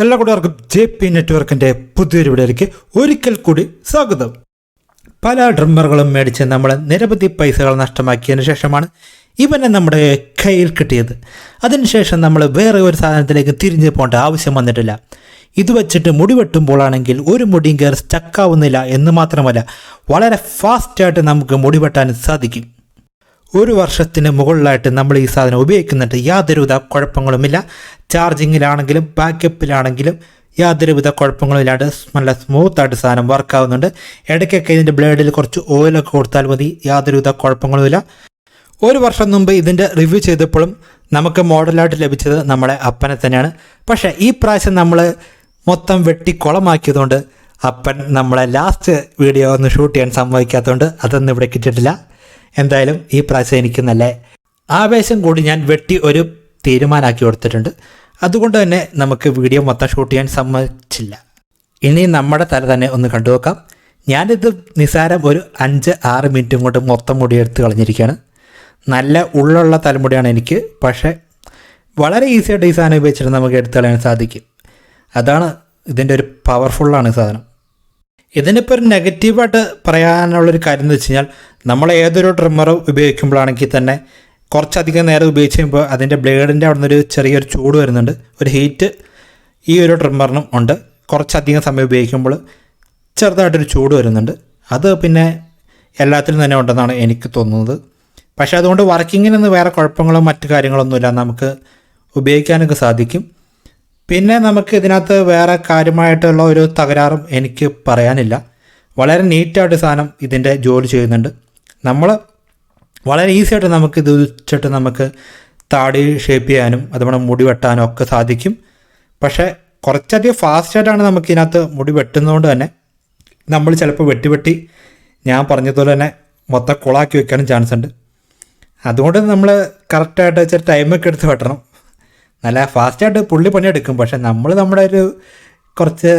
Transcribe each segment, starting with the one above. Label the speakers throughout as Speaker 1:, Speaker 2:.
Speaker 1: എല്ലാ കൂട്ടുകാർക്കും JP നെറ്റ്വർക്കിൻ്റെ പുതിയൊരു വീഡിയോയിലേക്ക് ഒരിക്കൽ കൂടി സ്വാഗതം. പല ഡ്രിമ്മറുകളും മേടിച്ച് നമ്മൾ നിരവധി പൈസകൾ നഷ്ടമാക്കിയതിന് ശേഷമാണ് ഇവനെ നമ്മുടെ കയ്യിൽ കിട്ടിയത്. അതിനുശേഷം നമ്മൾ വേറെ ഒരു സാധനത്തിലേക്ക് തിരിഞ്ഞു പോകേണ്ട ആവശ്യം വന്നിട്ടില്ല. ഇത് വച്ചിട്ട് മുടി വെട്ടുമ്പോഴാണെങ്കിൽ ഒരു മുടിയും കയറി സ്റ്റക്കാവുന്നില്ല എന്ന് മാത്രമല്ല, വളരെ ഫാസ്റ്റായിട്ട് നമുക്ക് മുടി വെട്ടാൻ സാധിക്കും. ഒരു വർഷത്തിന് മുകളിലായിട്ട് നമ്മൾ ഈ സാധനം ഉപയോഗിക്കുന്നുണ്ട്. യാതൊരുവിധ കുഴപ്പങ്ങളുമില്ല. ചാർജിങ്ങിലാണെങ്കിലും ബാക്കപ്പിലാണെങ്കിലും യാതൊരുവിധ കുഴപ്പങ്ങളുമില്ലാണ്ട് നല്ല സ്മൂത്തായിട്ട് സാധനം വർക്കാവുന്നുണ്ട്. ഇടയ്ക്കൊക്കെ ഇതിൻ്റെ ബ്ലേഡിൽ കുറച്ച് ഓയിലൊക്കെ കൊടുത്താൽ മതി, യാതൊരുവിധ കുഴപ്പങ്ങളുമില്ല. ഒരു വർഷം മുമ്പ് ഇതിൻ്റെ റിവ്യൂ ചെയ്തപ്പോഴും നമുക്ക് മോഡലായിട്ട് ലഭിച്ചത് നമ്മളെ അപ്പനെ തന്നെയാണ്. പക്ഷേ ഈ പ്രാവശ്യം നമ്മൾ മൊത്തം വെട്ടി കുളമാക്കിയതുകൊണ്ട് അപ്പൻ നമ്മളെ ലാസ്റ്റ് വീഡിയോ ഒന്ന് ഷൂട്ട് ചെയ്യാൻ സമ്മതിക്കാത്തതുകൊണ്ട് അതൊന്നും ഇവിടെ കിട്ടിയിട്ടില്ല. എന്തായാലും ഈ പ്രാവശ്യം എനിക്ക് നല്ല ആവേശം കൂടി ഞാൻ വെട്ടി ഒരു തീരുമാനമാക്കി കൊടുത്തിട്ടുണ്ട്. അതുകൊണ്ട് തന്നെ നമുക്ക് വീഡിയോ മൊത്തം ഷൂട്ട് ചെയ്യാൻ സമ്മതിച്ചില്ല. ഇനി നമ്മുടെ തല തന്നെ ഒന്ന് കണ്ടു നോക്കാം. ഞാനിത് നിസാരം ഒരു 5-6 മിനിറ്റും കൊണ്ട് മൊത്തം മുടി എടുത്ത് കളഞ്ഞിരിക്കുകയാണ്. നല്ല ഉള്ളുള്ള തലമുടിയാണ് എനിക്ക്. പക്ഷേ വളരെ ഈസിയായിട്ട് ഈ സാധനം ഉപയോഗിച്ചിട്ട് നമുക്ക് എടുത്ത് കളയാൻ സാധിക്കും. അതാണ് ഇതിൻ്റെ ഒരു പവർഫുള്ളാണ് സാധനം. ഇതിനിപ്പോൾ ഒരു നെഗറ്റീവായിട്ട് പറയാനുള്ളൊരു കാര്യം എന്ന് വെച്ച് കഴിഞ്ഞാൽ, നമ്മൾ ഏതൊരു ട്രിമ്മറും ഉപയോഗിക്കുമ്പോഴാണെങ്കിൽ തന്നെ കുറച്ചധികം നേരം ഉപയോഗിച്ച് കഴിയുമ്പോൾ അതിൻ്റെ ബ്ലേഡിൻ്റെ അവിടെ നിന്നൊരു ചെറിയൊരു ചൂട് വരുന്നുണ്ട്. ഒരു ഹീറ്റ് ഈ ഒരു ട്രിമ്മറിനും ഉണ്ട്. കുറച്ചധികം സമയം ഉപയോഗിക്കുമ്പോൾ ചെറുതായിട്ടൊരു ചൂട് വരുന്നുണ്ട്. അത് പിന്നെ എല്ലാത്തിലും തന്നെ ഉണ്ടെന്നാണ് എനിക്ക് തോന്നുന്നത്. പക്ഷേ അതുകൊണ്ട് വർക്കിങ്ങിനൊന്നും വേറെ കുഴപ്പങ്ങളോ മറ്റു കാര്യങ്ങളൊന്നുമില്ല, നമുക്ക് ഉപയോഗിക്കാനൊക്കെ സാധിക്കും. പിന്നെ നമുക്ക് ഇതിനകത്ത് വേറെ കാര്യമായിട്ടുള്ള ഒരു തകരാറും എനിക്ക് പറയാനില്ല. വളരെ നീറ്റായിട്ട് സാധനം ഇതിൻ്റെ ജോലി ചെയ്യുന്നുണ്ട്. നമ്മൾ വളരെ ഈസിയായിട്ട് നമുക്ക് ഇത് വെച്ചിട്ട് നമുക്ക് താടി ഷേപ്പ് ചെയ്യാനും അതുപോലെ മുടി വെട്ടാനും ഒക്കെ സാധിക്കും. പക്ഷേ കുറച്ചധികം ഫാസ്റ്റായിട്ടാണ് നമുക്ക് ഇതിനകത്ത് മുടി വെട്ടുന്നതുകൊണ്ട് തന്നെ നമ്മൾ ചിലപ്പോൾ വെട്ടി ഞാൻ പറഞ്ഞതുപോലെ തന്നെ മൊത്തം കുളാക്കി വെക്കാനും ചാൻസ് ഉണ്ട്. അതുകൊണ്ട് നമ്മൾ കറക്റ്റായിട്ട് വെച്ചാൽ ടൈമൊക്കെ എടുത്ത് വെട്ടണം. നല്ല ഫാസ്റ്റായിട്ട് പുള്ളി പണിയെടുക്കും. പക്ഷെ നമ്മൾ നമ്മുടെ ഒരു കുറച്ച്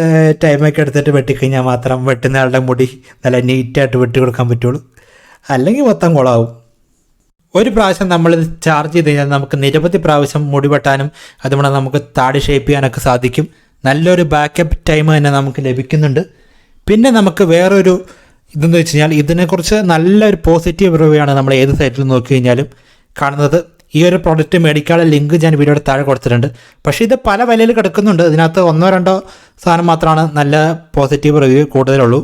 Speaker 1: ടൈമൊക്കെ എടുത്തിട്ട് വെട്ടിക്കഴിഞ്ഞാൽ മാത്രം വെട്ടുന്ന ആളുടെ മുടി നല്ല നീറ്റായിട്ട് വെട്ടി കൊടുക്കാൻ പറ്റുള്ളൂ. അല്ലെങ്കിൽ മൊത്തം കുളമാവും. ഒരു പ്രാവശ്യം നമ്മൾ ചാർജ് ചെയ്ത് കഴിഞ്ഞാൽ നമുക്ക് നിരവധി പ്രാവശ്യം മുടി വെട്ടാനും അതുപോലെ നമുക്ക് താടി ഷേപ്പ് ചെയ്യാനൊക്കെ സാധിക്കും. നല്ലൊരു ബാക്കപ്പ് ടൈം തന്നെ നമുക്ക് ലഭിക്കുന്നുണ്ട്. പിന്നെ നമുക്ക് വേറൊരു ഇതെന്ന് വെച്ച് കഴിഞ്ഞാൽ, ഇതിനെക്കുറിച്ച് നല്ലൊരു പോസിറ്റീവ് റിവ്യൂയാണ് നമ്മൾ ഏത് സൈറ്റിൽ നോക്കി കഴിഞ്ഞാലും കാണുന്നത്. ഈ ഒരു പ്രോഡക്റ്റ് മേടിക്കാനുള്ള ലിങ്ക് ഞാൻ വീഡിയോയുടെ താഴെ കൊടുത്തിട്ടുണ്ട്. പക്ഷേ ഇത് പല വിലയിൽ കിടക്കുന്നുണ്ട്. ഇതിനകത്ത് 1-2 സാധനം മാത്രമാണ് നല്ല പോസിറ്റീവ് റിവ്യൂ കൂടുതലുള്ളൂ.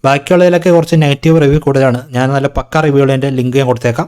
Speaker 1: ബാക്കിയുള്ളതിലൊക്കെ കുറച്ച് നെഗറ്റീവ് റിവ്യൂ കൂടുതലാണ്. ഞാൻ നല്ല പക്ക റിവ്യൂകളുടെ ലിങ്ക് ഞാൻ കൊടുത്തേക്കാം.